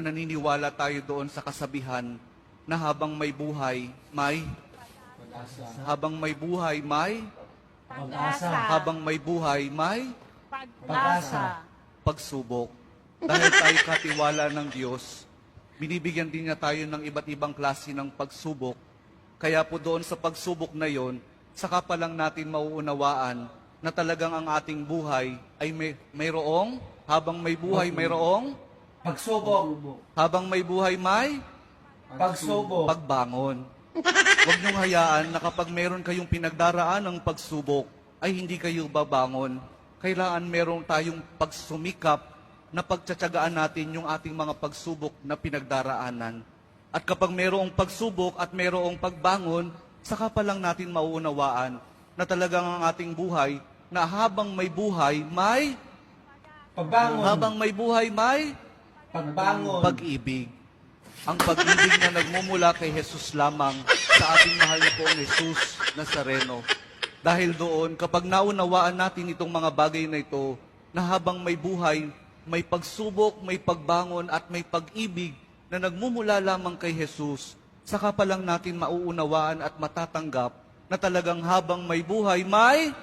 naniniwala tayo doon sa kasabihan na habang may buhay, may habang may buhay, may Pag-asa. habang may buhay, may Pag-asa. pagsubok. Dahil tayo katiwala ng Diyos, binibigyan din niya tayo ng iba't ibang klase ng pagsubok. Kaya po doon sa pagsubok na yon, saka pa lang natin mauunawaan na talagang ang ating buhay ay mayroong, habang may buhay mayroong, Pagsubok. habang may buhay may Pagsubok. pagbangon. Huwag niyong hayaan na kapag meron kayong pinagdaraan ng pagsubok, ay hindi kayo babangon. Kailangan meron tayong pagsumikap na pagtsatsagaan natin yung ating mga pagsubok na pinagdaraanan. At kapag merong pagsubok at merong pagbangon, saka pa lang natin mauunawaan na talagang ang ating buhay, na habang may buhay, may Pagbangon. habang may buhay, may Pagbangon. pag-ibig. Ang pag-ibig na nagmumula kay Jesus lamang sa ating mahal na poong Jesus Nazareno. Dahil doon, kapag naunawaan natin itong mga bagay na ito, na habang may buhay, may pagsubok, may pagbangon at may pag-ibig na nagmumula lamang kay Jesus, saka pa lang natin mauunawaan at matatanggap na talagang habang may buhay, may